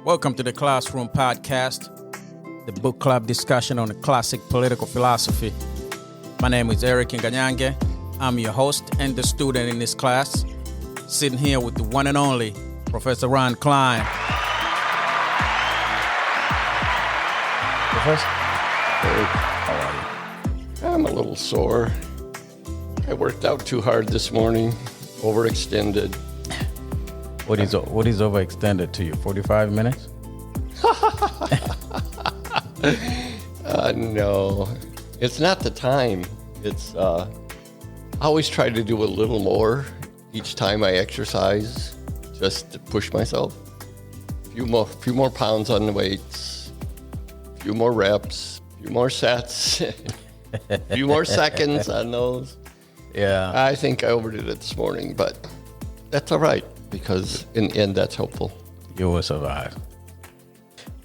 Welcome to the Classroom Podcast, the book club discussion on the classic political philosophy. My name is Eric Nganyange. I'm your host and the student in this class, sitting here with the one and only Professor Ron Klein. Professor? Hey, how are you? I'm a little sore. I worked out too hard this morning, overextended. What is overextended to you, 45 minutes? No, it's not the time. It's I always try to do a little more each time I exercise, just to push myself. A few more pounds on the weights, a few more reps, a few more sets, a few more seconds on those. Yeah. I think I overdid it this morning, but that's all right, because in the end, that's hopeful. You will survive.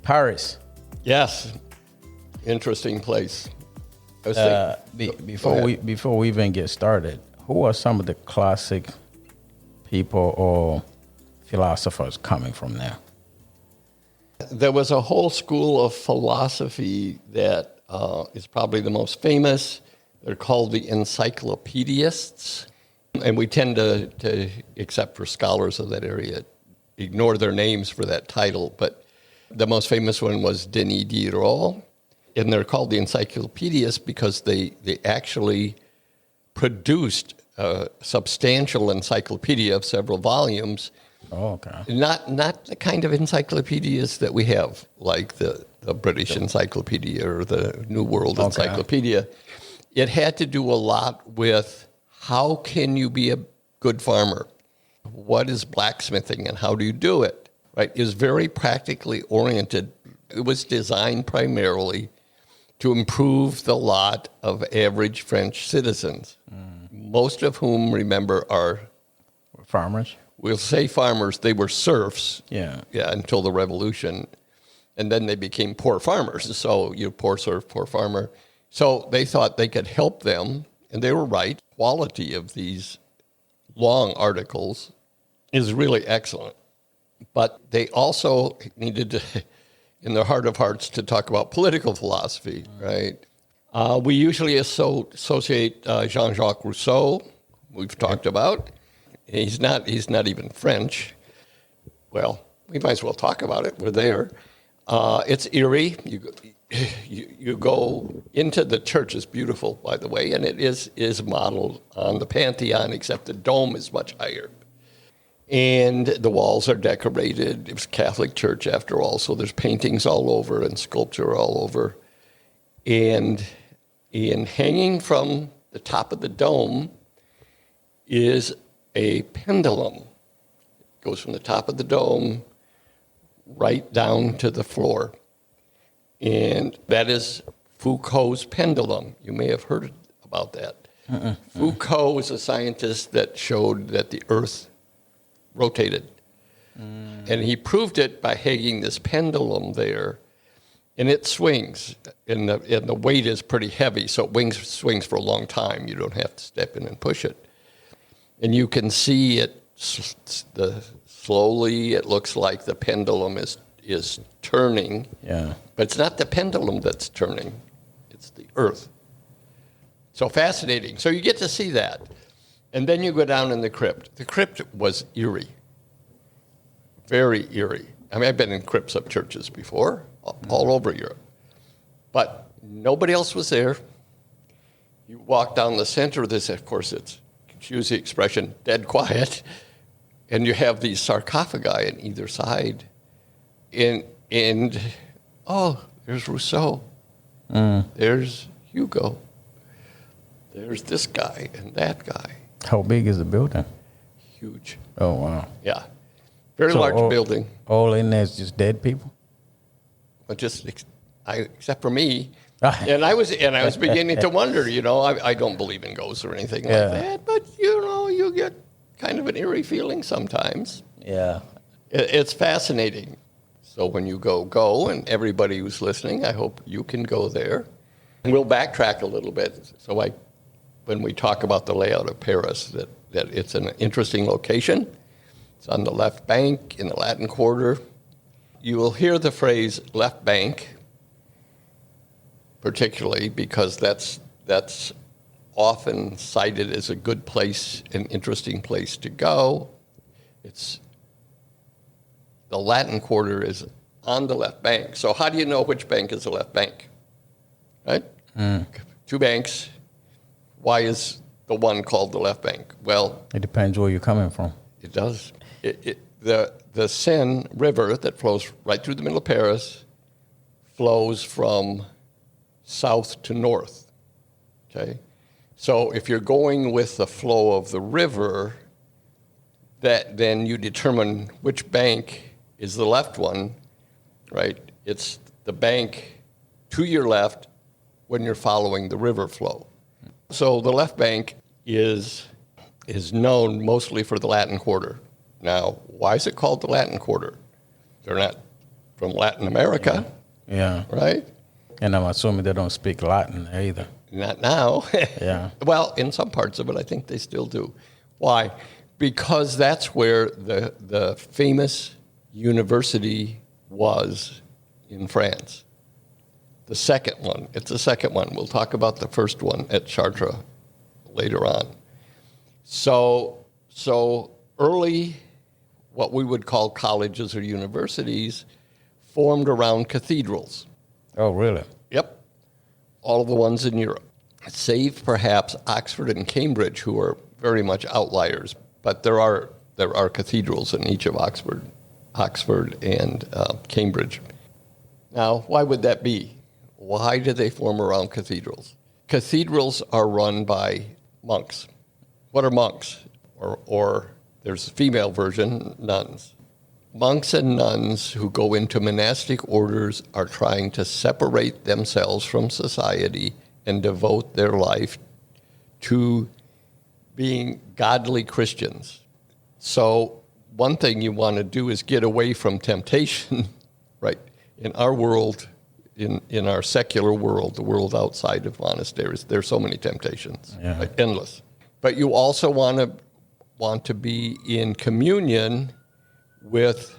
Paris. Yes. Interesting place. I was thinking, Before we even get started, who are some of the classic people or philosophers coming from there? there was a whole school of philosophy that is probably the most famous. They're called the encyclopedists. And we tend to, except for scholars of that area, ignore their names for that title. But the most famous one was Denis Diderot. And they're called the encyclopedists because they actually produced a substantial encyclopedia of several volumes. Oh, okay. Not the kind of encyclopedias that we have, like the British Encyclopedia or the New World Encyclopedia. It had to do a lot with how can you be a good farmer? What is blacksmithing and how do you do it? Right? It was very practically oriented. It was designed primarily to improve the lot of average French citizens, most of whom, remember, are farmers. We'll say farmers. They were serfs. Yeah, until the Revolution, and then they became poor farmers. So you poor serf, poor farmer. So they thought they could help them, and they were right. Quality of these long articles is really excellent, but they also needed to, in their heart of hearts, to talk about political philosophy, right? We usually associate Jean-Jacques Rousseau, we've talked about. He's not even French. Well, we might as well talk about it. We're there. It's eerie. You go into the church. It's beautiful, by the way, and it is modeled on the Pantheon, except the dome is much higher. And the walls are decorated. It was a Catholic church, after all, so there's paintings all over and sculpture all over. And hanging from the top of the dome is a pendulum. It goes from the top of the dome right down to the floor. And that is Foucault's pendulum. You may have heard about that. Foucault was a scientist that showed that the Earth rotated. And he proved it by hanging this pendulum there. And it swings. And the weight is pretty heavy, so it swings for a long time. You don't have to step in and push it. And you can see it slowly. It looks like the pendulum is turning. Yeah. But it's not the pendulum that's turning. It's the Earth. So fascinating. So you get to see that. And then you go down in the crypt. The crypt was eerie. Very eerie. I mean, I've been in crypts of churches before, all over Europe. But nobody else was there. You walk down the center of this, of course, use the expression, dead quiet, and you have these sarcophagi on either side. And there's Rousseau. There's Hugo. There's this guy and that guy. How big is the building? Huge. Oh, wow. Yeah. Very large building. All in there is just dead people? But except for me. And I was beginning to wonder, I don't believe in ghosts or anything like that, but you get kind of an eerie feeling sometimes. Yeah. It's fascinating. So when you go, and everybody who's listening, I hope you can go there. And we'll backtrack a little bit. So when we talk about the layout of Paris, that it's an interesting location. It's on the left bank in the Latin Quarter. you will hear the phrase left bank, particularly because that's often cited as a good place, an interesting place to go. It's the Latin Quarter is on the left bank. So how do you know which bank is the left bank? Right? Two banks. Why is the one called the left bank? Well, It depends where you're coming from. it does. The Seine River that flows right through the middle of Paris flows from south to north. Okay? So if you're going with the flow of the river, then you determine which bank is the left one, right? It's the bank to your left when you're following the river flow. So the left bank is known mostly for the Latin Quarter. Now, why is it called the Latin Quarter? They're not from Latin America, Yeah. right? And I'm assuming they don't speak Latin either. Not now. Yeah. Well, in some parts of it, I think they still do. Why? Because that's where the famous university was in France. The second one. It's the second one. We'll talk about the first one at Chartres later on. So early, what we would call colleges or universities, formed around cathedrals. Oh, really? Yep. All of the ones in Europe, save perhaps Oxford and Cambridge, who are very much outliers. But there are cathedrals in each of Oxford and Cambridge. Now, why would that be? Why do they form around cathedrals? Cathedrals are run by monks. What are monks? Or there's a female version, nuns. Monks and nuns who go into monastic orders are trying to separate themselves from society and devote their life to being godly Christians. So one thing you want to do is get away from temptation, right? In our world, in our secular world, the world outside of monasteries, there's so many temptations, Yeah. right? Endless. But you also want to be in communion with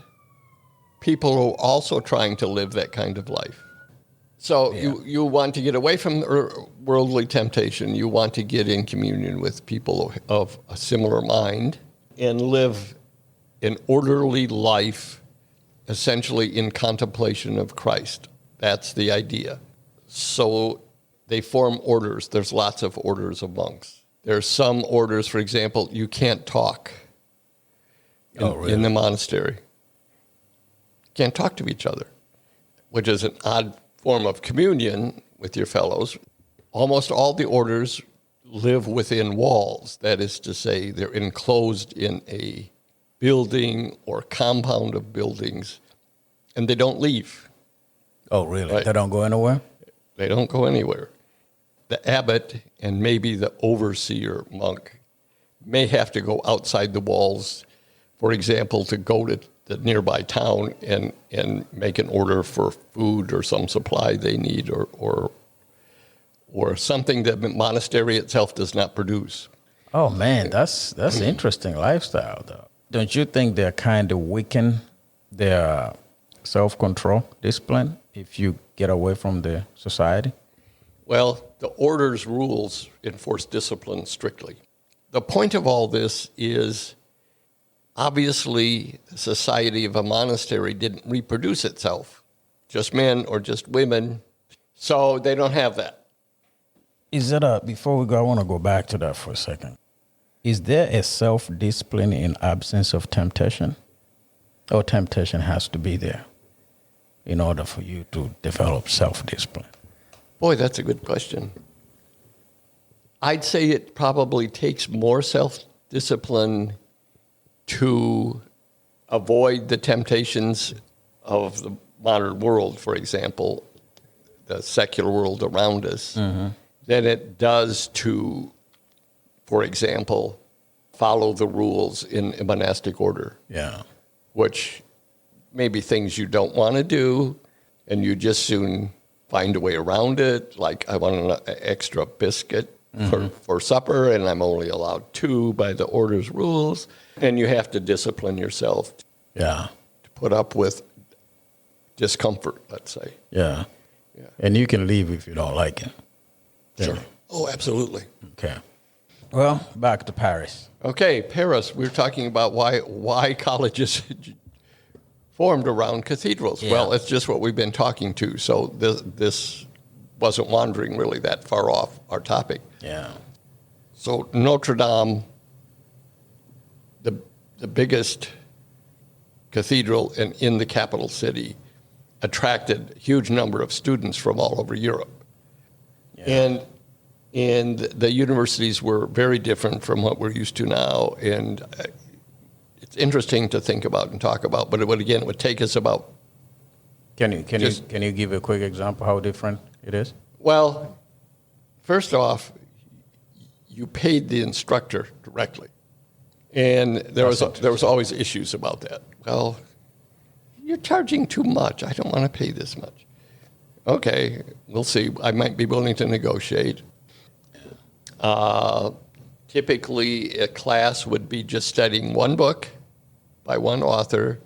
people who are also trying to live that kind of life. So you want to get away from worldly temptation. You want to get in communion with people of a similar mind and live an orderly life, essentially in contemplation of Christ. That's the idea. So they form orders. There's lots of orders of monks. There's some orders, for example, you can't talk in the monastery. Can't talk to each other, which is an odd form of communion with your fellows. Almost all the orders live within walls. That is to say, they're enclosed in a building or compound of buildings, and they don't leave. Oh, really? Right. They don't go anywhere? They don't go anywhere. The abbot and maybe the overseer monk may have to go outside the walls, for example, to go to the nearby town and make an order for food or some supply they need or something that the monastery itself does not produce. Oh, man, that's interesting lifestyle, though. Don't you think they're kind of weaken their self-control, discipline, if you get away from the society? Well, the order's rules enforce discipline strictly. The point of all this is, obviously, the society of a monastery didn't reproduce itself, just men or just women, so they don't have that. Is it before we go, I want to go back to that for a second. Is there a self-discipline in absence of temptation? Or temptation has to be there in order for you to develop self-discipline? Boy, that's a good question. I'd say it probably takes more self-discipline to avoid the temptations of the modern world, for example, the secular world around us, than it does to, for example, follow the rules in a monastic order. Yeah. Which may be things you don't want to do, and you just soon find a way around it. Like, I want an extra biscuit for supper, and I'm only allowed 2 by the order's rules. And you have to discipline yourself Yeah. to put up with discomfort, let's say. Yeah. Yeah. And you can leave if you don't like it. Sure. Oh, absolutely. Okay. Well, back to Paris. Okay, Paris. We're talking about why colleges formed around cathedrals. Yeah. Well, it's just what we've been talking to. So this wasn't wandering really that far off our topic. Yeah. So Notre Dame, the biggest cathedral in the capital city, attracted a huge number of students from all over Europe. Yeah. And the universities were very different from what we're used to now. And it's interesting to think about and talk about, but it would take us about. Can you give a quick example how different it is? Well, first off, you paid the instructor directly, and there was always issues about that. Well, you're charging too much. I don't want to pay this much. Okay, we'll see. I might be willing to negotiate. Typically, a class would be just studying one book by one author,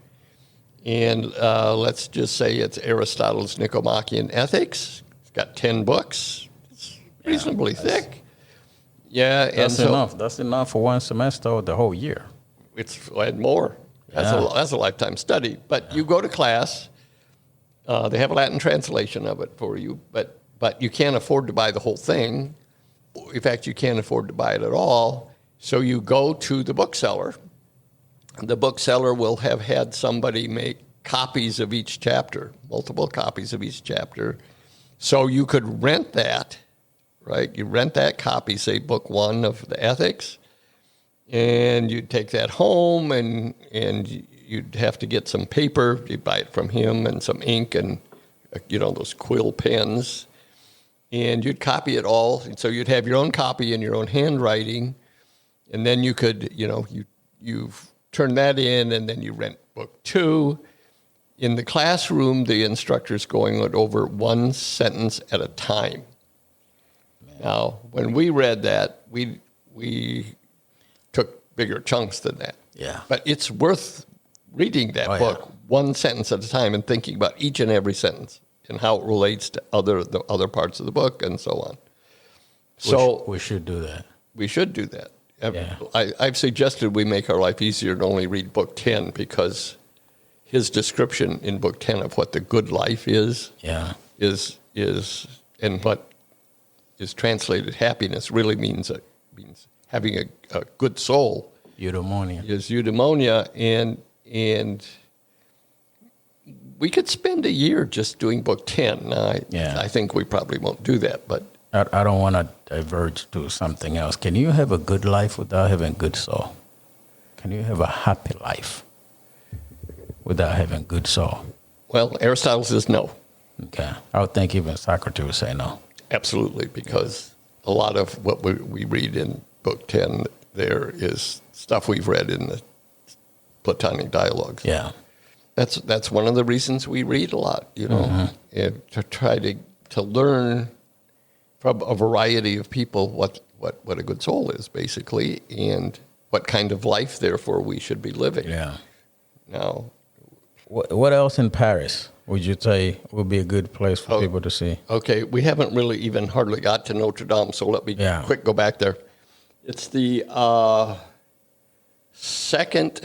and let's just say it's Aristotle's Nicomachean Ethics. It's got 10 books. It's reasonably thick. Yeah, That's enough. That's enough for one semester or the whole year. It's and more. That's a lifetime study. But you go to class. They have a Latin translation of it for you, but you can't afford to buy the whole thing. In fact, you can't afford to buy it at all. So you go to the bookseller. The bookseller will have had somebody make copies of each chapter, multiple copies of each chapter. So you could rent that, right? You rent that copy, say book 1 of the Ethics, and you'd take that home and you'd have to get some paper. You'd buy it from him and some ink and, those quill pens. And you'd copy it all. And so you'd have your own copy in your own handwriting. And then you could, you turn that in and then you rent book 2. In the classroom, the instructor's going over one sentence at a time. Now, when we read that, we took bigger chunks than that. Yeah. But it's worth reading that book one sentence at a time and thinking about each and every sentence and how it relates to the other parts of the book and so on. So we should do that. We should do that. Yeah. I've suggested we make our life easier and only read book 10 because his description in book 10 of what the good life is and what is translated happiness really means having a good soul. Eudaimonia. Is eudaimonia, and we could spend a year just doing book 10. I think we probably won't do that, but I don't want to diverge to something else. Can you have a good life without having a good soul? Can you have a happy life without having a good soul? Well, Aristotle says no. Okay. I would think even Socrates would say no. Absolutely, because a lot of what we read in book 10 there is stuff we've read in the Platonic dialogues. Yeah. That's one of the reasons we read a lot, and to try to learn from a variety of people what a good soul is, basically, and what kind of life, therefore, we should be living. Yeah. Now, what else in Paris would you say would be a good place for people to see? Okay, we haven't really even hardly got to Notre Dame, so let me quick go back there. It's the second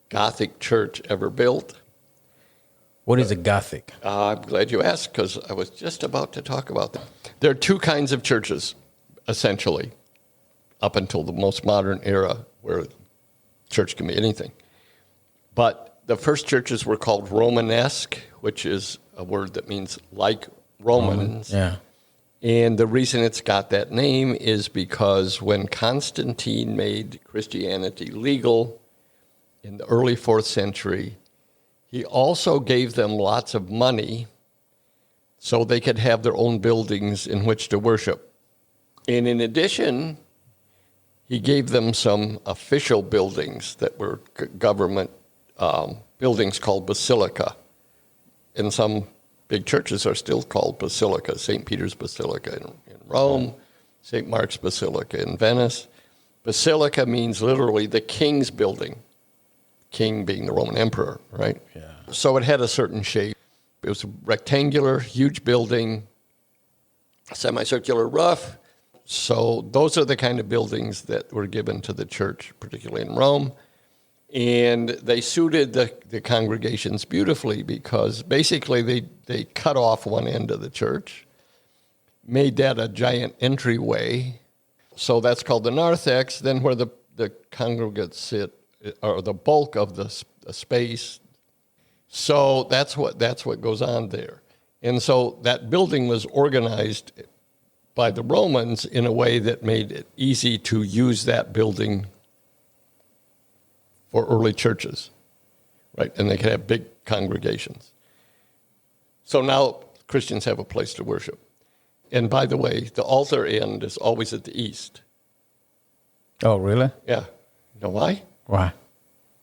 Gothic church ever built. What is a Gothic? I'm glad you asked because I was just about to talk about that. There are two kinds of churches, essentially, up until the most modern era where church can be anything. But the first churches were called Romanesque, which is a word that means like Romans. Yeah. And the reason it's got that name is because when Constantine made Christianity legal in the early 4th century, he also gave them lots of money so they could have their own buildings in which to worship. And in addition, he gave them some official buildings that were government buildings called basilica. And some big churches are still called basilica. St. Peter's Basilica in Rome, St. Mark's Basilica in Venice. Basilica means literally the king's building. King being the Roman emperor, right? Yeah. So it had a certain shape. It was a rectangular, huge building, semicircular roof. So those are the kind of buildings that were given to the church, particularly in Rome. And they suited the congregations beautifully because basically they cut off one end of the church, made that a giant entryway. So that's called the narthex. Then where the congregates sit, or the bulk of the space. So that's what goes on there. And so that building was organized by the Romans in a way that made it easy to use that building for early churches, right? And they could have big congregations. So now Christians have a place to worship. And by the way, the altar end is always at the east. Oh, really? Yeah. You know why? Why?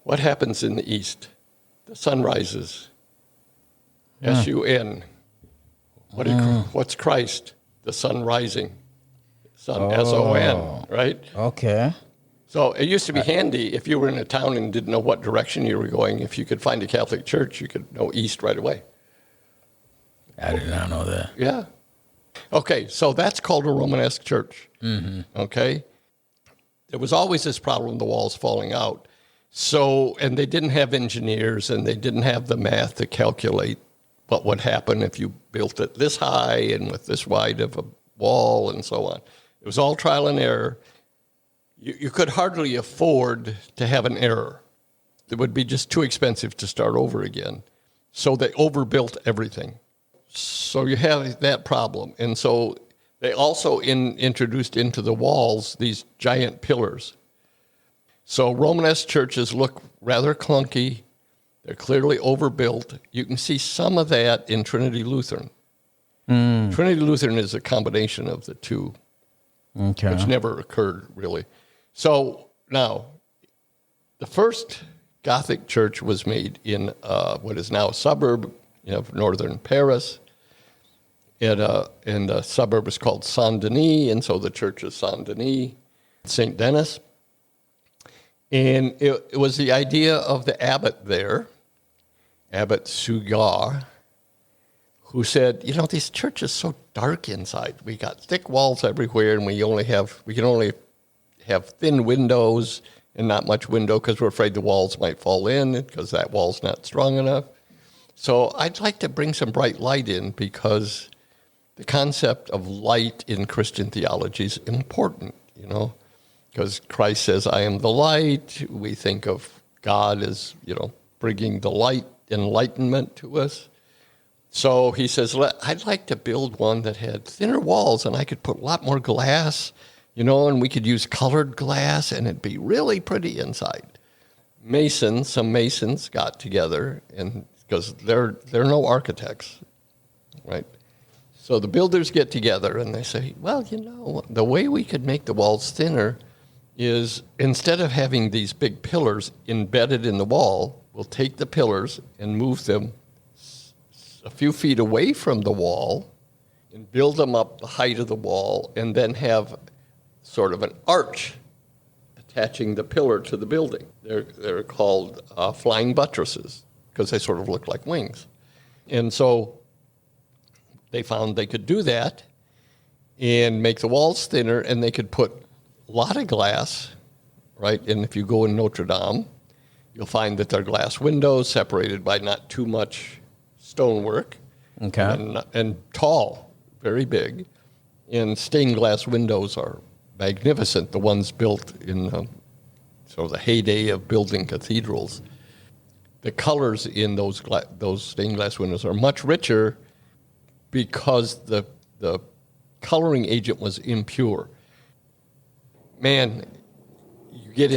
What happens in the east? The sun rises. S-U-N. What's Christ? The sun rising. Sun, S-O-N, right? Okay. So it used to be handy if you were in a town and didn't know what direction you were going. If you could find a Catholic church, you could know east right away. I did not know that. Yeah. Okay, so that's called a Romanesque church. Mm-hmm. Okay? There was always this problem, the walls falling out. So, and they didn't have engineers and they didn't have the math to calculate what would happen if you built it this high and with this wide of a wall and so on. It was all trial and error. You could hardly afford to have an error. It would be just too expensive to start over again. So they overbuilt everything. So you have that problem. And so they also introduced into the walls these giant pillars. So Romanesque churches look rather clunky. They're clearly overbuilt. You can see some of that in Trinity Lutheran. Trinity Lutheran is a combination of the two, which never occurred really. So now, the first Gothic church was made in what is now a suburb of northern Paris. And the suburb is called Saint-Denis, and so the church is Saint-Denis, St. Denis. And it was the idea of the abbot there, Abbot Suger, who said, this church is so dark inside. We got thick walls everywhere, and we can only have thin windows and not much window because we're afraid the walls might fall in because that wall's not strong enough. So I'd like to bring some bright light in because the concept of light in Christian theology is important, because Christ says, I am the light. We think of God as, bringing the light, enlightenment to us. So he says, I'd like to build one that had thinner walls and I could put a lot more glass, and we could use colored glass and it'd be really pretty inside. Some masons got together, and because they're no architects, right? So the builders get together and they say, well, the way we could make the walls thinner is instead of having these big pillars embedded in the wall, we'll take the pillars and move them a few feet away from the wall and build them up the height of the wall and then have sort of an arch attaching the pillar to the building. They're called flying buttresses because they sort of look like wings. And so they found they could do that and make the walls thinner, and they could put a lot of glass, right? And if you go in Notre Dame, you'll find that there are glass windows separated by not too much stonework, and tall, very big. And stained glass windows are magnificent, the ones built in sort of the heyday of building cathedrals. The colors in those stained glass windows are much richer because the coloring agent was impure. Man, you get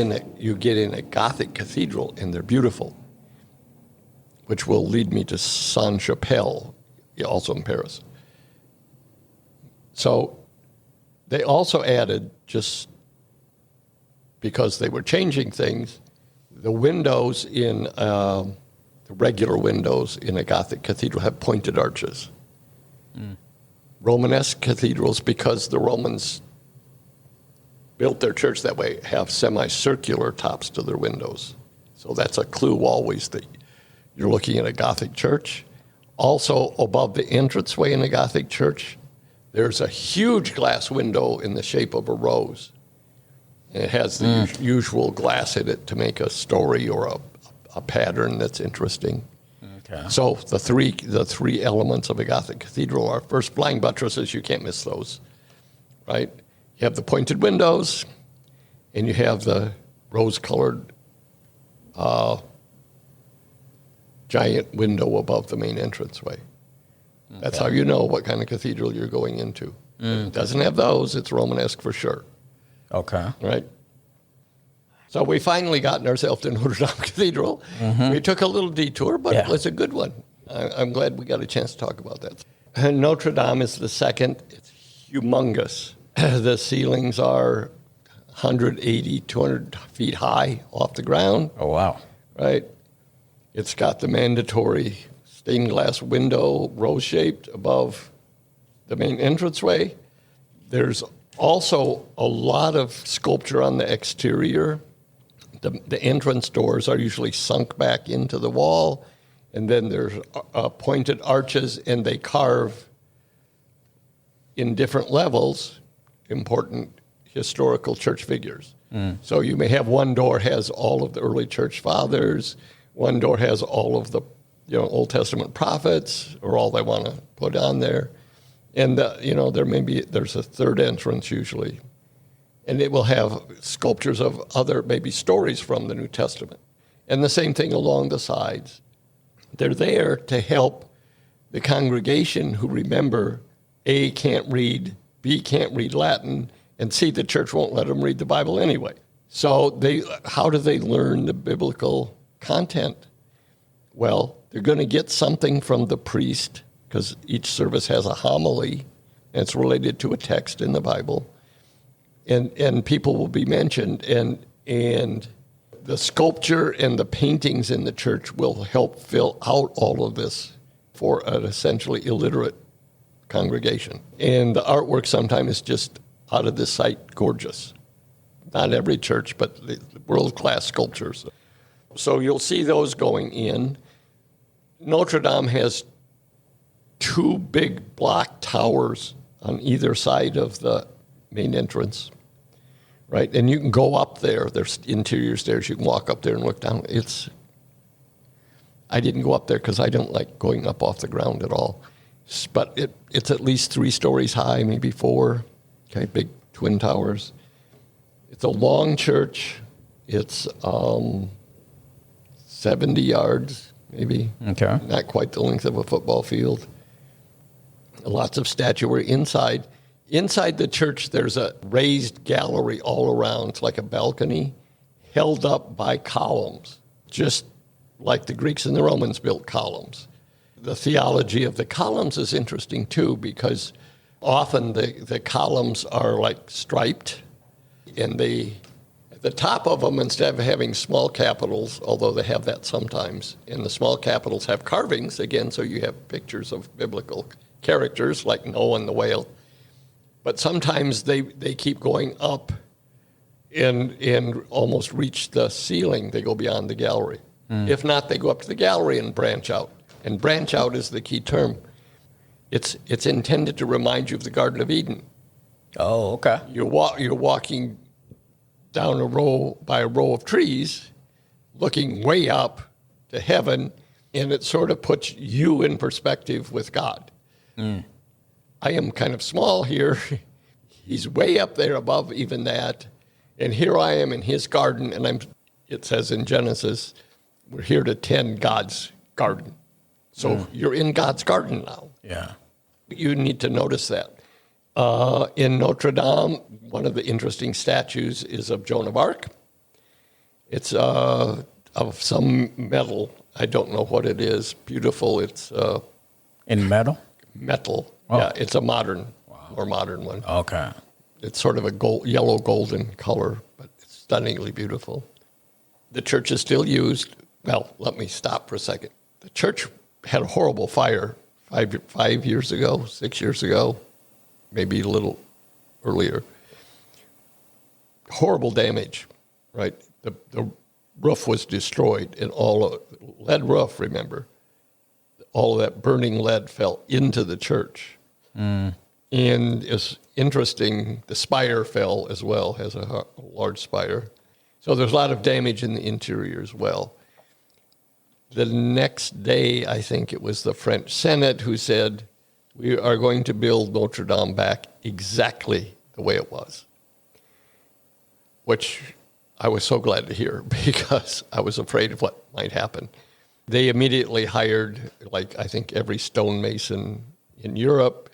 in a Gothic cathedral and they're beautiful, which will lead me to Sainte-Chapelle, also in Paris. So they also added, just because they were changing things, the windows in the regular windows in a Gothic cathedral have pointed arches. Romanesque cathedrals, because the Romans built their church that way, have semicircular tops to their windows. So that's a clue always that you're looking at a Gothic church Also, above the entranceway in the Gothic church, there's a huge glass window in the shape of a rose. And it has the usual glass in it to make a story or a pattern that's interesting. Okay. So the three elements of a Gothic cathedral are, first, flying buttresses. You can't miss those, right? You have the pointed windows, and you have the rose-colored giant window above the main entranceway. Okay. That's how you know what kind of cathedral you're going into. If it doesn't have those, it's Romanesque for sure. Okay. Right? So we finally gotten ourselves to Notre Dame Cathedral. We took a little detour, but it was a good one. I'm glad we got a chance to talk about that. And Notre Dame is the second. It's humongous. The ceilings are 180, 200 feet high off the ground. Oh, wow. Right? It's got the mandatory stained glass window, rose-shaped, above the main entranceway. There's also a lot of sculpture on the exterior. The entrance doors are usually sunk back into the wall, and then there's pointed arches, and they carve in different levels important historical church figures. So you may have one door has all of the early church fathers, one door has all of the Old Testament prophets, or all they want to put on there. And there's a third entrance usually, and it will have sculptures of other maybe stories from the New Testament, and the same thing along the sides. They're there to help the congregation who, remember, A, can't read, B, can't read Latin, and C, the church won't let them read the Bible anyway. So how do they learn the biblical content? Well, they're going to get something from the priest, because each service has a homily, and it's related to a text in the Bible, and people will be mentioned, and the sculpture and the paintings in the church will help fill out all of this for an essentially illiterate congregation. And the artwork sometimes is just out of this sight gorgeous. Not every church, but the world-class sculptures. So you'll see those going in. Notre Dame has two big block towers on either side of the main entrance, right? And you can go up there. There's interior stairs. You can walk up there and look down. I didn't go up there because I don't like going up off the ground at all. But it's at least 3 stories high, maybe 4. Okay, big twin towers. It's a long church. It's 70 yards, maybe. Okay. Not quite the length of a football field. Lots of statuary inside. Inside the church, there's a raised gallery all around. It's like a balcony held up by columns, just like the Greeks and the Romans built columns. The theology of the columns is interesting, too, because often the columns are like striped, and at the top of them, instead of having small capitals, although they have that sometimes, and the small capitals have carvings, again, so you have pictures of biblical characters like Noah and the whale. But sometimes they keep going up and almost reach the ceiling. They go beyond the gallery. If not, they go up to the gallery and branch out. And branch out is the key term. It's intended to remind you of the Garden of Eden. Oh, okay. You're walking down a row of trees, looking way up to heaven, and it sort of puts you in perspective with God. I am kind of small here. He's way up there above even that. And here I am in his garden, and it says in Genesis, we're here to tend God's garden. So you're in God's garden now. Yeah. You need to notice that. In Notre Dame, one of the interesting statues is of Joan of Arc. It's of some metal. I don't know what it is. Beautiful. It's in metal? Metal. Oh. Yeah, it's a more modern one. Okay. It's sort of a yellow golden color, but it's stunningly beautiful. The church is still used. Well, let me stop for a second. The church had a horrible fire 5 years ago, 6 years ago, maybe a little earlier. Horrible damage, right? The roof was destroyed, and all lead roof, remember. all of that burning lead fell into the church. And it's interesting, the spire fell as well, has a large spire. So there's a lot of damage in the interior as well. The next day, I think it was the French Senate who said, we are going to build Notre Dame back exactly the way it was, which I was so glad to hear because I was afraid of what might happen. They immediately hired, like, I think every stonemason in Europe.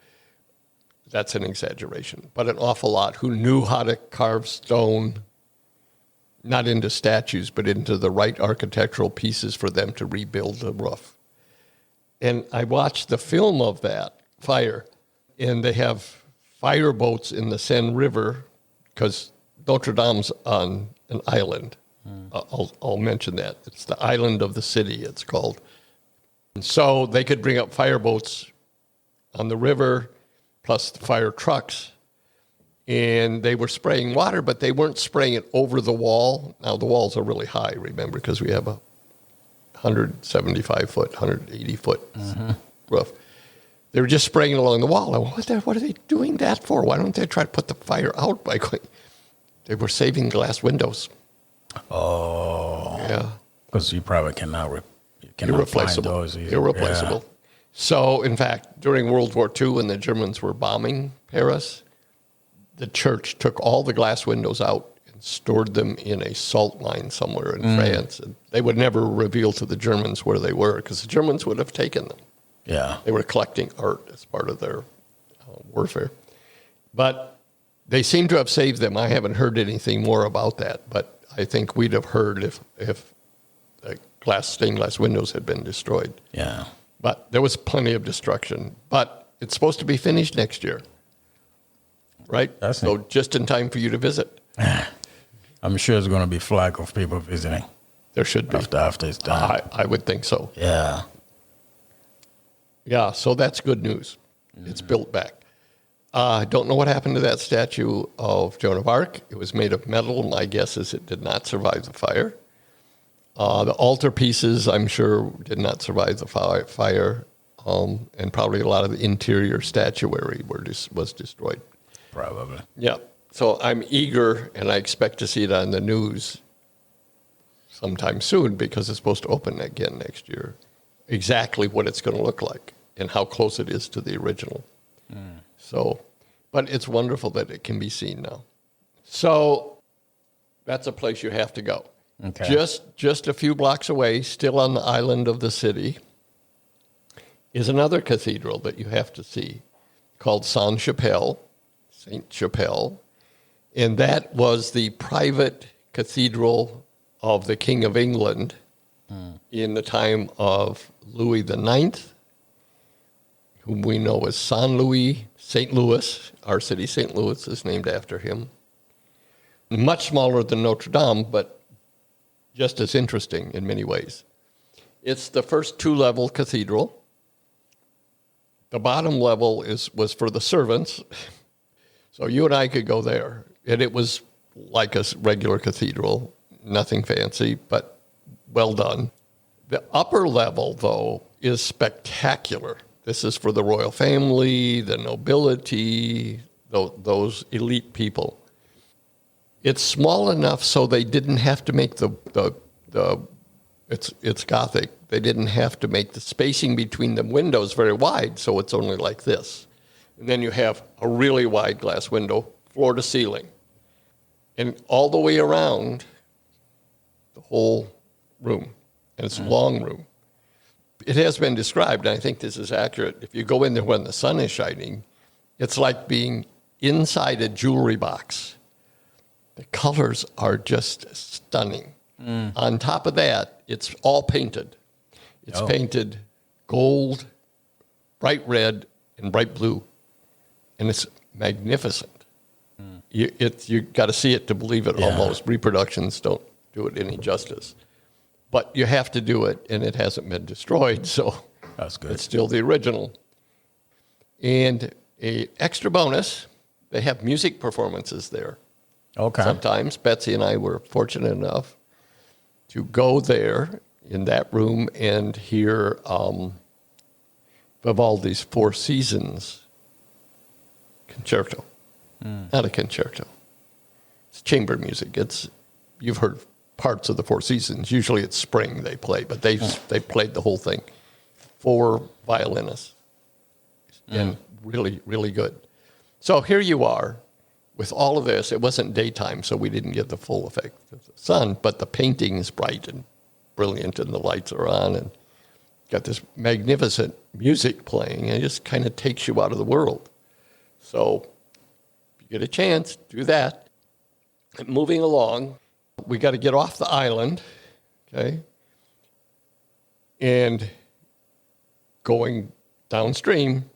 That's an exaggeration, but an awful lot who knew how to carve stone, not into statues, but into the right architectural pieces for them to rebuild the roof. And I watched the film of that fire, and they have fire boats in the Seine River because Notre Dame's on an island. I'll mention that. It's the island of the city, it's called. And so they could bring up fire boats on the river, plus the fire trucks, and they were spraying water, but they weren't spraying it over the wall. Now, the walls are really high, remember, because we have a 175-foot, 180-foot roof. They were just spraying it along the wall. What are they doing that for? Why don't they try to put the fire out by going? They were saving glass windows. Oh. Yeah. Because you probably cannot find those either. Irreplaceable. Yeah. So, in fact, during World War II, when the Germans were bombing Paris, the church took all the glass windows out and stored them in a salt mine somewhere in France. And they would never reveal to the Germans where they were because the Germans would have taken them. Yeah. They were collecting art as part of their warfare. But they seem to have saved them. I haven't heard anything more about that, but I think we'd have heard if the stained glass windows had been destroyed. Yeah. But there was plenty of destruction. But it's supposed to be finished next year, right? So just in time for you to visit. I'm sure there's going to be a flag of people visiting. There should be. After it's done. I would think so. Yeah. Yeah, so that's good news. It's built back. I don't know what happened to that statue of Joan of Arc. It was made of metal. My guess is it did not survive the fire. The altar pieces, I'm sure, did not survive the fire, and probably a lot of the interior statuary was destroyed. Probably. Yeah. So I'm eager, and I expect to see it on the news sometime soon because it's supposed to open again next year. Exactly what it's going to look like and how close it is to the original. So, but it's wonderful that it can be seen now. So that's a place you have to go. Okay. Just a few blocks away, still on the island of the city, is another cathedral that you have to see called Saint-Chapelle, and that was the private cathedral of the King of England in the time of Louis IX, whom we know as Saint Louis. Our city, St. Louis, is named after him. Much smaller than Notre Dame, but just as interesting in many ways. It's the first two-level cathedral. The bottom level was for the servants, so you and I could go there. And it was like a regular cathedral, nothing fancy, but well done. The upper level, though, is spectacular. This is for the royal family, the nobility, those elite people. It's small enough so they didn't have to make it's Gothic. They didn't have to make the spacing between the windows very wide, so it's only like this. And then you have a really wide glass window, floor to ceiling. And all the way around the whole room. And it's a long room. It has been described, and I think this is accurate. If you go in there when the sun is shining, it's like being inside a jewelry box. The colors are just stunning. On top of that, it's all painted. It's painted gold, bright red, and bright blue. And it's magnificent. You got to see it to believe it almost. Reproductions don't do it any justice. But you have to do it, and it hasn't been destroyed, so that's good. It's still the original. And an extra bonus, they have music performances there. Okay. Sometimes Betsy and I were fortunate enough to go there in that room and hear Vivaldi's Four Seasons concerto. Not a concerto. It's chamber music. You've heard parts of the Four Seasons. Usually it's spring they play, but they played the whole thing. 4 violinists. And really, really good. So here you are with all of this. It wasn't daytime, so we didn't get the full effect of the sun, but the painting is bright and brilliant, and the lights are on, and got this magnificent music playing, and it just kind of takes you out of the world. So if you get a chance, do that. And moving along, we got to get off the island, okay, and going downstream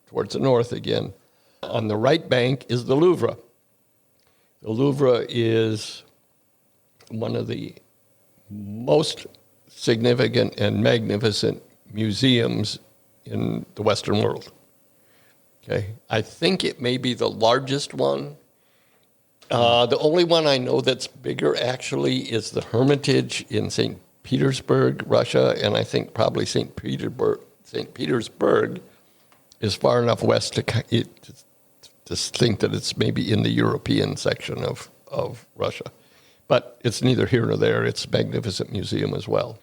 towards the north again. On the right bank is the Louvre. The Louvre is one of the most significant and magnificent museums in the Western world. Okay, I think it may be the largest one. The only one I know that's bigger actually is the Hermitage in St. Petersburg, Russia, and I think probably St. Petersburg is far enough west to think that it's maybe in the European section of Russia. But it's neither here nor there. It's a magnificent museum as well.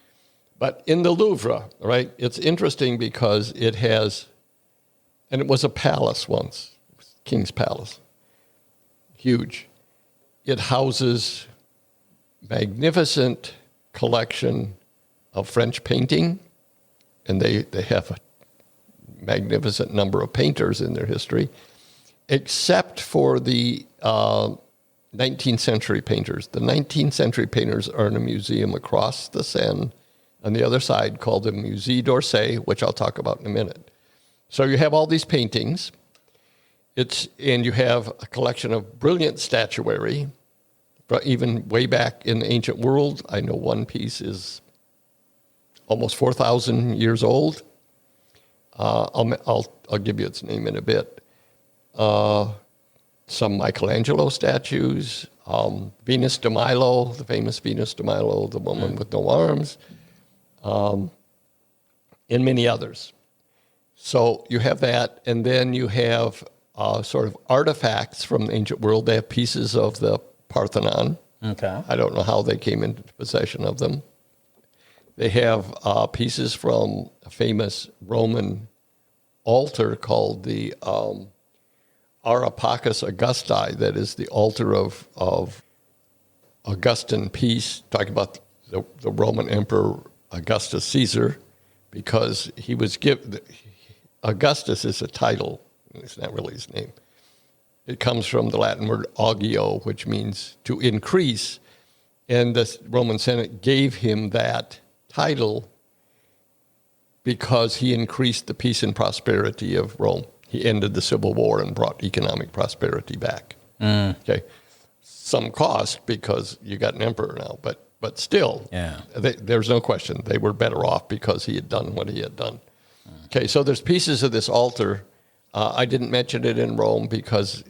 But in the Louvre, right, it's interesting because it has, and it was a palace once, King's Palace, huge. It houses magnificent collection of French painting, and they have a magnificent number of painters in their history, except for the 19th century painters. The 19th century painters are in a museum across the Seine on the other side called the Musée d'Orsay, which I'll talk about in a minute. So you have all these paintings, and you have a collection of brilliant statuary, but even way back in the ancient world. I know one piece is almost 4,000 years old. I'll give you its name in a bit. Some Michelangelo statues, Venus de Milo, the famous Venus de Milo, the woman with no arms, and many others. So you have that, and then you have sort of artifacts from the ancient world. They have pieces of the Parthenon. Okay. I don't know how they came into possession of them. They have pieces from a famous Roman altar called the Areopagus Augusti, that is the altar of Augustan peace, talking about the Roman Emperor Augustus Caesar, because he was given, Augustus is a title, it's not really his name. It comes from the Latin word augio, which means to increase, and the Roman Senate gave him that title because he increased the peace and prosperity of Rome. He ended the civil war and brought economic prosperity back. Okay, some cost because you got an emperor now, but still, there's no question they were better off because he had done what he had done. Okay, so there's pieces of this altar. I didn't mention it in Rome because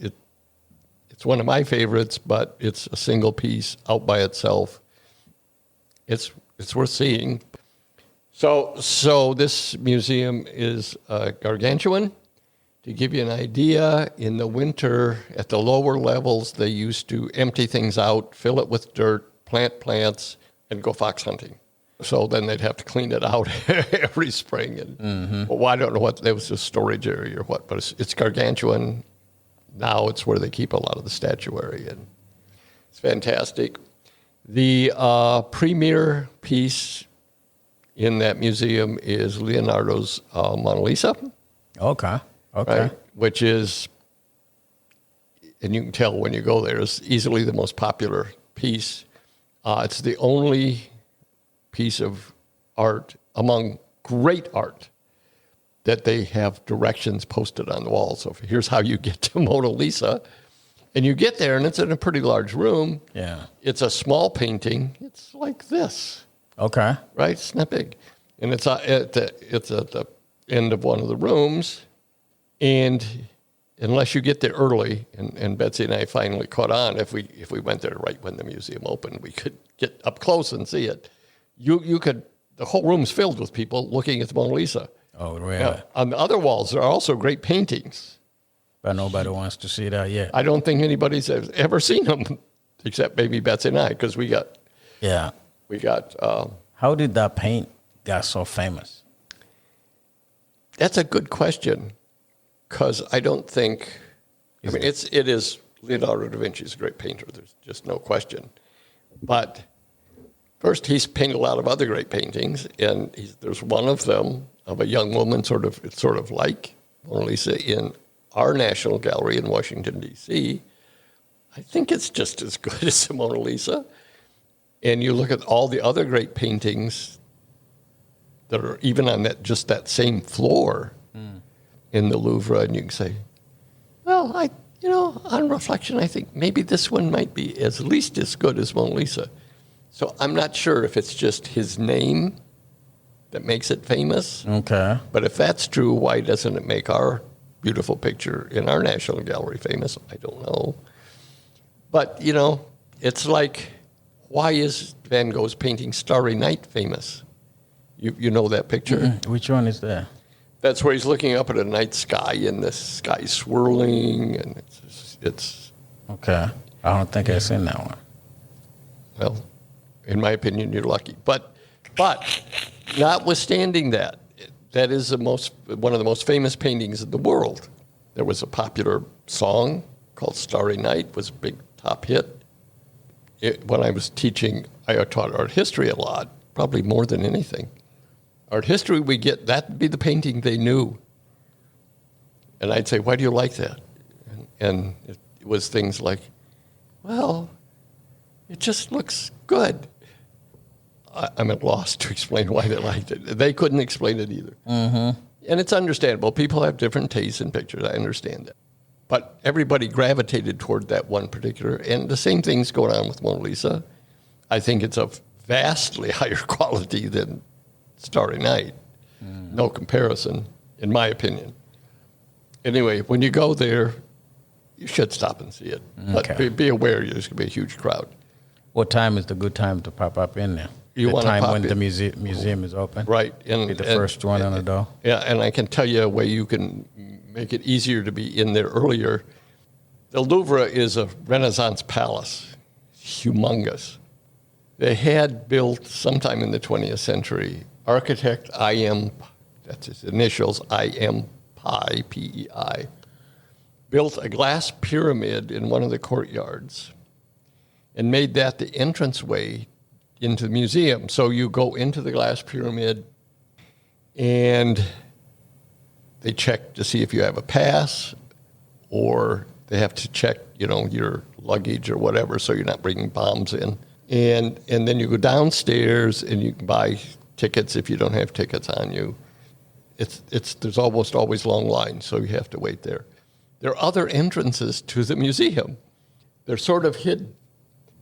it's one of my favorites, but it's a single piece out by itself. It's worth seeing. So this museum is gargantuan. To give you an idea, in the winter, at the lower levels, they used to empty things out, fill it with dirt, plant plants, and go fox hunting. So then they'd have to clean it out every spring. And well, I don't know what, there was a storage area or what, but it's gargantuan. Now it's where they keep a lot of the statuary, and it's fantastic. The premier piece in that museum is Leonardo's Mona Lisa. Okay. Right? Which is, and you can tell when you go there, is easily the most popular piece. It's the only piece of art among great art that they have directions posted on the wall. So here's how you get to Mona Lisa. And you get there, and it's in a pretty large room. Yeah. It's a small painting. It's like this. Okay. Right? It's not big. And it's at the end of one of the rooms. And unless you get there early, and Betsy and I finally caught on, if we went there right when the museum opened, we could get up close and see it. You could, the whole room's filled with people looking at the Mona Lisa. Oh, really? Now, on the other walls, there are also great paintings. But nobody wants to see that yet. I don't think anybody's ever seen them, except maybe Betsy and I, because we got. How did that paint got so famous? That's a good question, because I don't think. It is Leonardo da Vinci is a great painter. There's just no question. But first, he's painted a lot of other great paintings, and there's one of them of a young woman, sort of like Mona Lisa, in our National Gallery in Washington, D.C. I think it's just as good as the Mona Lisa. And you look at all the other great paintings that are even on that same floor in the Louvre, and you can say, well, on reflection, I think maybe this one might be at least as good as Mona Lisa. So I'm not sure if it's just his name that makes it famous. Okay. But if that's true, why doesn't it make our beautiful picture in our National Gallery famous? I don't know. But, it's like, why is Van Gogh's painting Starry Night famous? You know that picture? Mm-hmm. Which one is that? That's where he's looking up at a night sky, and the sky's swirling, and it's. Okay. I don't think I've seen that one. Well, in my opinion, you're lucky. But notwithstanding that is one of the most famous paintings in the world. There was a popular song called Starry Night, was a big top hit. When I was teaching, I taught art history a lot, probably more than anything. Art history, that'd be the painting they knew. And I'd say, why do you like that? And it was things like, well, it just looks good. I'm at loss to explain why they liked it. They couldn't explain it either. Mm-hmm. And it's understandable. People have different tastes in pictures. I understand that. But everybody gravitated toward that one particular. And the same thing's going on with Mona Lisa. I think it's of vastly higher quality than Starry Night. No comparison, in my opinion. Anyway, when you go there, you should stop and see it. Okay. But be aware there's going to be a huge crowd. What time is the good time to pop up in there? You the time when in. the museum is open? Right. Be the first one on the door? Yeah, and I can tell you a way you can make it easier to be in there earlier. The Louvre is a Renaissance palace, humongous. They had built sometime in the 20th century, architect I.M., that's his initials, I.M. Pei, P-E-I, built a glass pyramid in one of the courtyards and made that the entranceway into the museum. So you go into the glass pyramid and they check to see if you have a pass, or they have to check, your luggage or whatever, so you're not bringing bombs in. And then you go downstairs and you can buy tickets if you don't have tickets on you. There's almost always long lines, so you have to wait there. There are other entrances to the museum. They're sort of hidden.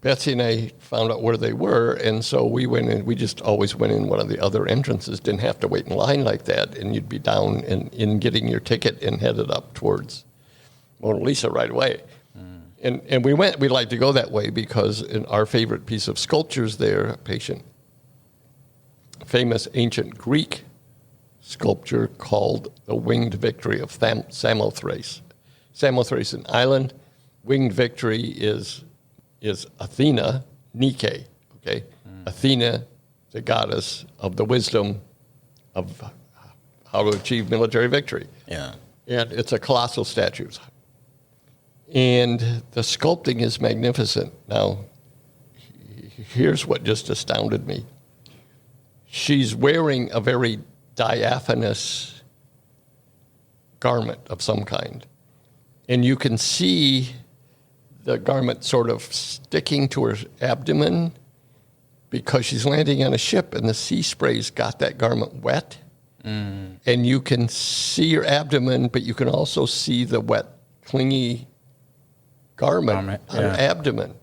Betsy and I found out where they were, and so we went in. We just always went in one of the other entrances, didn't have to wait in line like that, and you'd be down in getting your ticket and headed up towards Mona Lisa right away. And we like to go that way because in our favorite piece of sculptures there, famous ancient Greek sculpture called the Winged Victory of Samothrace. Samothrace, an island. Winged Victory is Athena, Nike, okay? Athena, the goddess of the wisdom of how to achieve military victory. Yeah. And it's a colossal statue. And the sculpting is magnificent. Now, here's what just astounded me. She's wearing a very diaphanous garment of some kind. And you can see the garment sort of sticking to her abdomen because she's landing on a ship and the sea spray's got that garment wet. And you can see her abdomen, but you can also see the wet, clingy garment on her abdomen.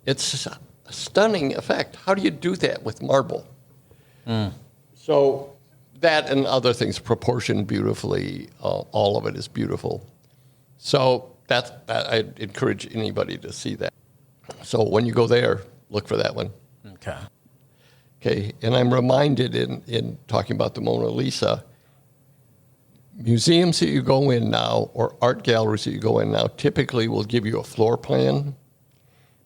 It's a stunning effect. How do you do that with marble? So that and other things proportioned beautifully. All of it is beautiful. So that I'd encourage anybody to see that. So when you go there, look for that one. Okay. Okay, and I'm reminded in talking about the Mona Lisa, museums that you go in now or art galleries that you go in now typically will give you a floor plan,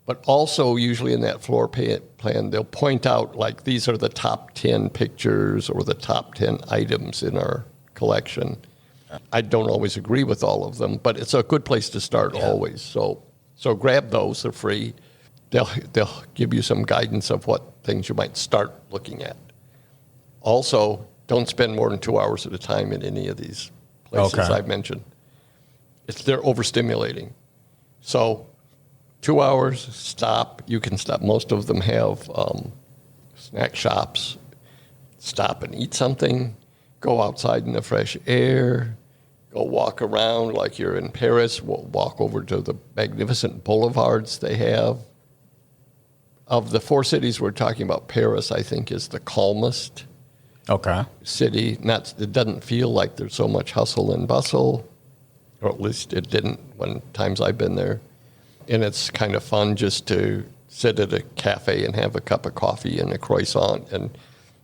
but also usually in that floor plan, they'll point out like these are the top 10 pictures or the top 10 items in our collection. I don't always agree with all of them, but it's a good place to start always. So grab those, they're free. They'll give you some guidance of what things you might start looking at. Also, don't spend more than 2 hours at a time in any of these places I've mentioned. They're overstimulating. So 2 hours, stop. You can stop. Most of them have snack shops. Stop and eat something. Go outside in the fresh air. Go walk around like you're in Paris. Walk over to the magnificent boulevards they have. Of the 4 cities we're talking about, Paris, I think, is the calmest city. It doesn't feel like there's so much hustle and bustle, or at least it didn't when times I've been there. And it's kind of fun just to sit at a cafe and have a cup of coffee and a croissant and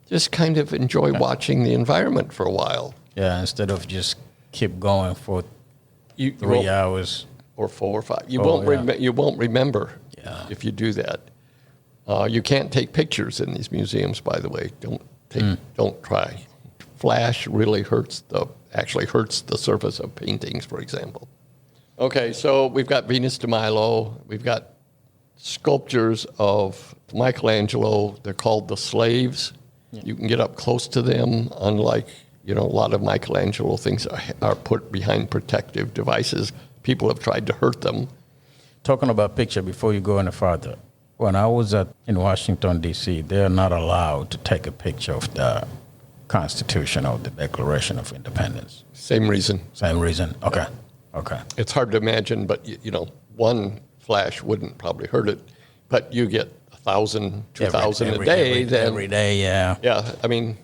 just kind of enjoy watching the environment for a while. Yeah, instead of just keep going for 3 hours. Or 4 or 5. You won't remember if you do that. You can't take pictures in these museums, by the way. Don't try. Flash really hurts the surface of paintings, for example. Okay, so we've got Venus de Milo. We've got sculptures of Michelangelo. They're called the Slaves. Yeah. You can get up close to them, unlike a lot of Michelangelo things are put behind protective devices. People have tried to hurt them. Talking about picture, before you go any further, when I was in Washington, D.C., they're not allowed to take a picture of the Constitution or the Declaration of Independence. Same reason. Same reason? Okay. Yeah. Okay. It's hard to imagine, but, one flash wouldn't probably hurt it. But you get 1,000, 2,000 a day. Every day, yeah. Yeah, I mean,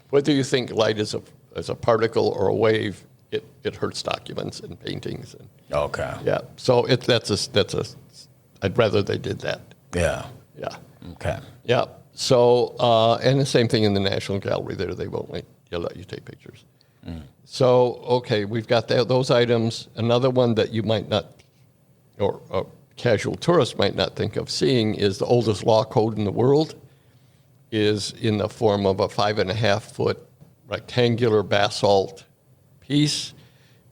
whether you think light is a particle or a wave, it hurts documents and paintings. Okay. Yeah, so I'd rather they did that. Yeah. Yeah. Okay. Yeah. So, and the same thing in the National Gallery there. They won't let you take pictures. So, okay, we've got those items. Another one that you might not, or a casual tourist might not think of seeing is the oldest law code in the world is in the form of a 5.5-foot rectangular basalt piece.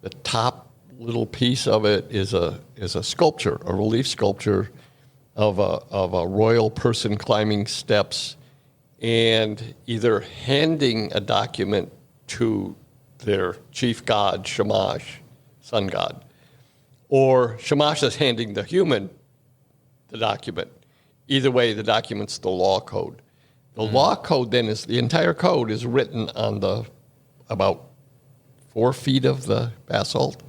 The top little piece of it is a sculpture, a relief sculpture of a royal person climbing steps and either handing a document to their chief god, Shamash, sun god, or Shamash is handing the human the document. Either way, the document's the law code. The law code then the entire code is written on about 4 feet of the basalt.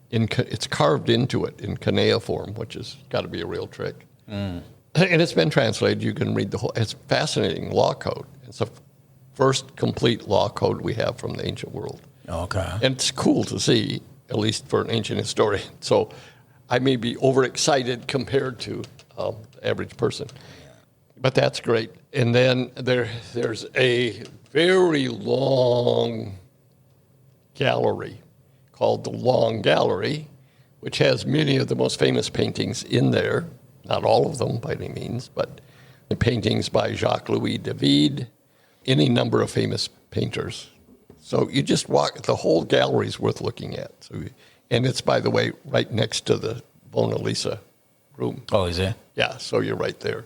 It's carved into it in cuneiform, which has got to be a real trick. And it's been translated. You can read the whole. It's fascinating law code. It's the first complete law code we have from the ancient world. Okay. And it's cool to see, at least for an ancient historian. So I may be overexcited compared to the average person. But that's great. And then there's a very long gallery called the Long Gallery, which has many of the most famous paintings in there. Not all of them by any means, but the paintings by Jacques-Louis David, any number of famous painters. So you just walk, the whole gallery is worth looking at. And it's, by the way, right next to the Mona Lisa room. Oh, is it? Yeah, so you're right there.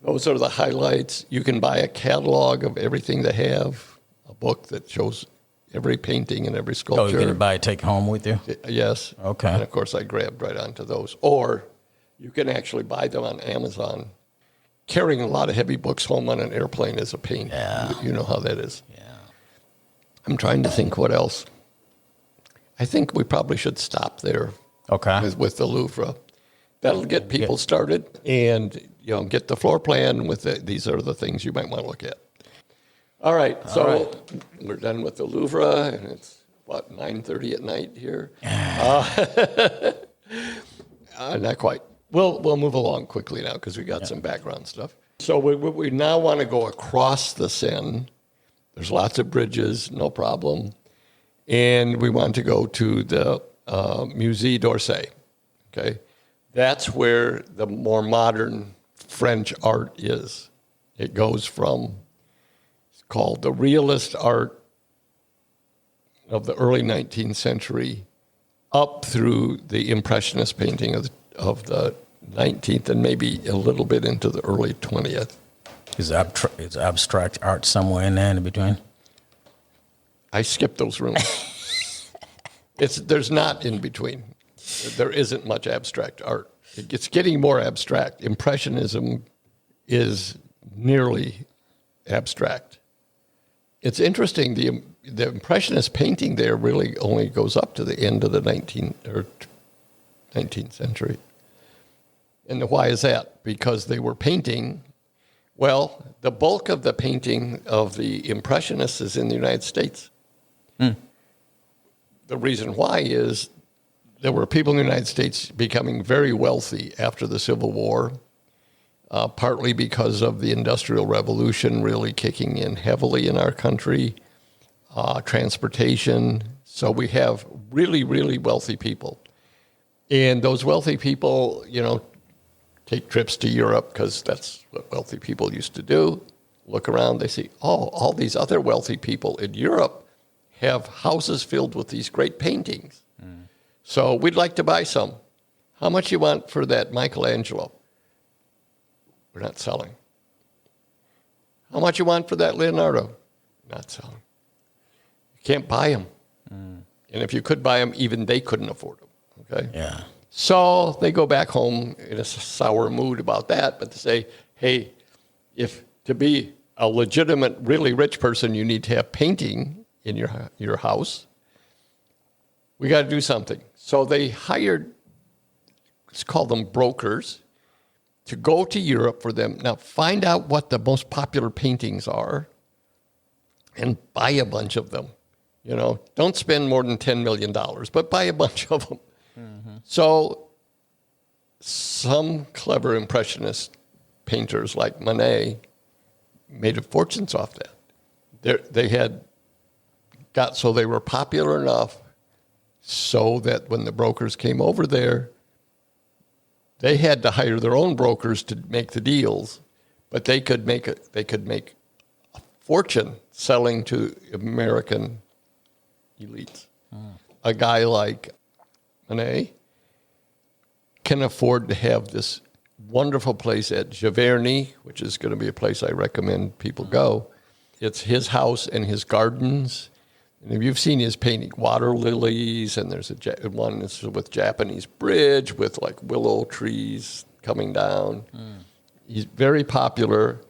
Those are the highlights. You can buy a catalog of everything they have, a book that shows every painting and every sculpture. Oh, you can buy it, take home with you? Yes. Okay. And, of course, I grabbed right onto those. Or you can actually buy them on Amazon. Carrying a lot of heavy books home on an airplane is a pain. Yeah. You know how that is. Yeah. I'm trying to think what else. I think we probably should stop there. Okay. With the Louvre. That'll get people started and get the floor plan with these are the things you might want to look at. All right. We're done with the Louvre, and it's, 9:30 at night here? Not quite. We'll move along quickly now because we got some background stuff. So we now want to go across the Seine. There's lots of bridges, no problem. and we wanted to go to the Musée d'Orsay. Okay, that's where the more modern French art is. It goes from, it's called the realist art of the early 19th century up through the Impressionist painting of the 19th and maybe a little bit into the early 20th. Is abstract art somewhere in there in between? I skipped those rooms. There's not in between. There isn't much abstract art. It's getting more abstract. Impressionism is nearly abstract. It's interesting. The Impressionist painting there really only goes up to the end of the 19th century. And why is that? Because they were painting. Well, the bulk of the painting of the Impressionists is in the United States. The reason why is there were people in the United States becoming very wealthy after the Civil War, partly because of the Industrial Revolution really kicking in heavily in our country, transportation. So we have really, really wealthy people. And those wealthy people, take trips to Europe because that's what wealthy people used to do. Look around, they see, all these other wealthy people in Europe have houses filled with these great paintings. So we'd like to buy some. How much you want for that Michelangelo? We're not selling. How much you want for that Leonardo? Not selling. You can't buy them. And if you could buy them, even they couldn't afford them. Okay? Yeah. So they go back home in a sour mood about that, but to say, hey, if to be a legitimate, really rich person, you need to have painting in your house, we got to do something. So they hired, let's call them brokers, to go to Europe for them. Now find out what the most popular paintings are and buy a bunch of them. Don't spend more than $10 million, but buy a bunch of them. So some clever Impressionist painters like Monet made fortunes off that. They had got so they were popular enough so that when the brokers came over there, they had to hire their own brokers to make the deals, but they could make a fortune selling to American elites. A guy like Monet can afford to have this wonderful place at Giverny, which is going to be a place I recommend people go. It's his house and his gardens. And if you've seen his painting, water lilies, and there's one that's with Japanese bridge with like willow trees coming down. He's very popular.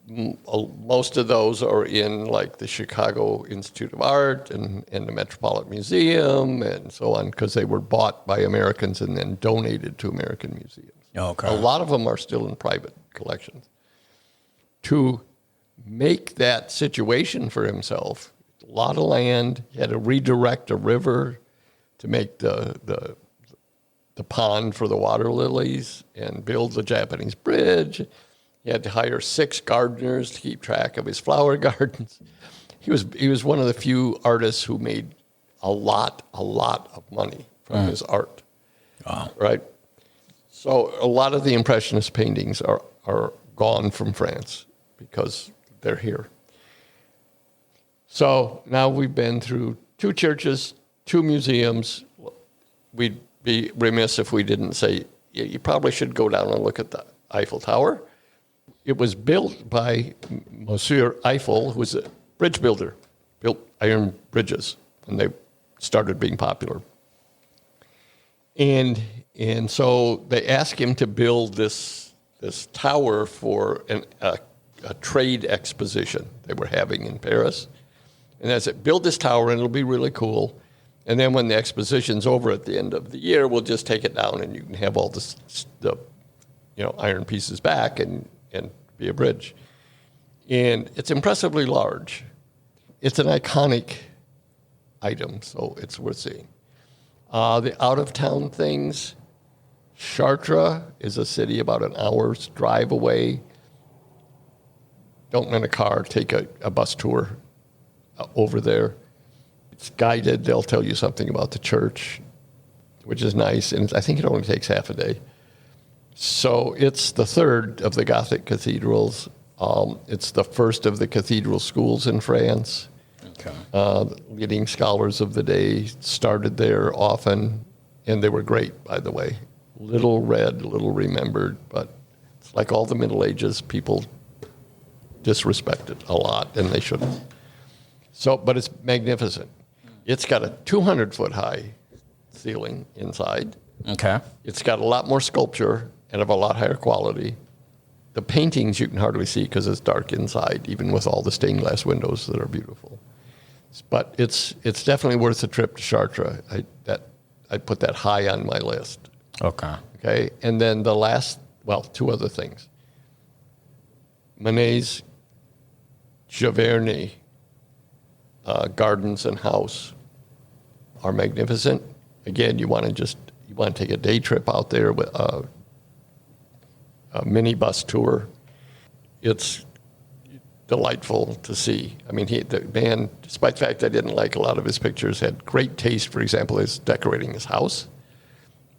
Most of those are in like the Chicago Institute of Art and the Metropolitan Museum and so on, because they were bought by Americans and then donated to American museums. Okay. A lot of them are still in private collections. To make that situation for himself, a lot of land, he had to redirect a river to make the pond for the water lilies and build the Japanese bridge. He had to hire 6 gardeners to keep track of his flower gardens. He was one of the few artists who made a lot of money from his art. Wow. Right? So a lot of the Impressionist paintings are gone from France because they're here. So now we've been through 2 churches, 2 museums. We'd be remiss if we didn't say, you probably should go down and look at the Eiffel Tower. It was built by Monsieur Eiffel, who was a bridge builder, built iron bridges when they started being popular. And so they asked him to build this tower for a trade exposition they were having in Paris. And I said, build this tower and it'll be really cool. And then when the exposition's over at the end of the year, we'll just take it down and you can have all the iron pieces back and be a bridge. And it's impressively large. It's an iconic item, so it's worth seeing. The out-of-town things, Chartres is a city about an hour's drive away. Don't rent a car, take a bus tour over there. It's guided. They'll tell you something about the church, which is nice. And I think it only takes half a day. So it's the third of the Gothic cathedrals. It's the first of the cathedral schools in France. Okay. Leading scholars of the day started there often, and they were great, by the way. Little read, little remembered, but it's like all the Middle Ages, people disrespect it a lot, and they shouldn't. So, but it's magnificent. It's got a 200-foot high ceiling inside. Okay. It's got a lot more sculpture and of a lot higher quality. The paintings you can hardly see because it's dark inside, even with all the stained glass windows that are beautiful. But it's definitely worth a trip to Chartres. I put that high on my list. Okay. Okay, and then the last, well, two other things. Manet's Giverny gardens and house are magnificent. Again, you want to take a day trip out there with a minibus tour. It's delightful to see. I mean, the man, despite the fact I didn't like a lot of his pictures, had great taste. For example, his decorating his house.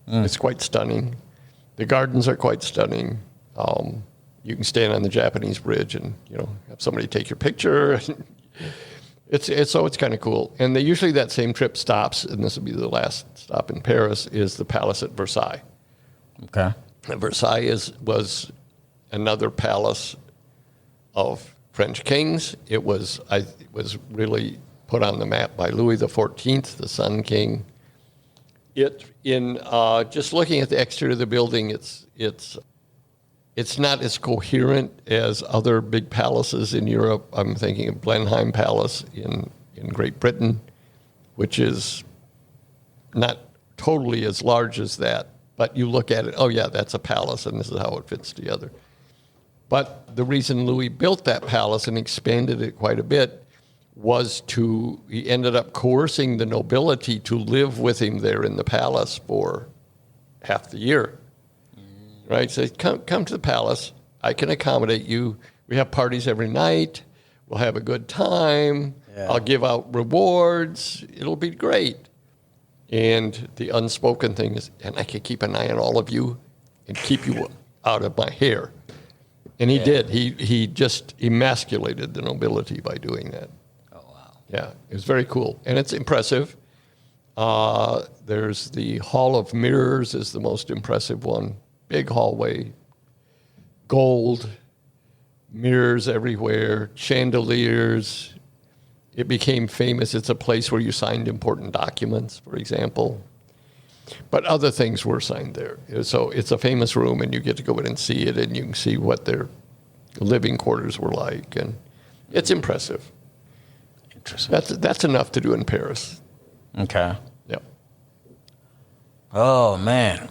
It's quite stunning. The gardens are quite stunning. You can stand on the Japanese bridge and have somebody take your picture. It's kind of cool. And usually that same trip stops, and this will be the last stop in Paris, is the palace at Versailles. Okay. Versailles was another palace of French kings. It was really put on the map by Louis XIV, the Sun King. Just looking at the exterior of the building, it's not as coherent as other big palaces in Europe. I'm thinking of Blenheim Palace in Great Britain, which is not totally as large as that. But you look at it, oh yeah, that's a palace, and this is how it fits together. But the reason Louis built that palace and expanded it quite a bit was he ended up coercing the nobility to live with him there in the palace for half the year. Right? So come to the palace. I can accommodate you. We have parties every night. We'll have a good time. Yeah. I'll give out rewards. It'll be great. And the unspoken thing is, and I can keep an eye on all of you and keep you out of my hair. And he did. He just emasculated the nobility by doing that. Oh, wow. Yeah, it was very cool. And it's impressive. There's the Hall of Mirrors is the most impressive one. Big hallway, gold, mirrors everywhere, chandeliers. It became famous. It's a place where you signed important documents, for example. But other things were signed there. So it's a famous room, and you get to go in and see it, and you can see what their living quarters were like. And it's impressive. Interesting. That's enough to do in Paris. Okay. Yep. Oh, man.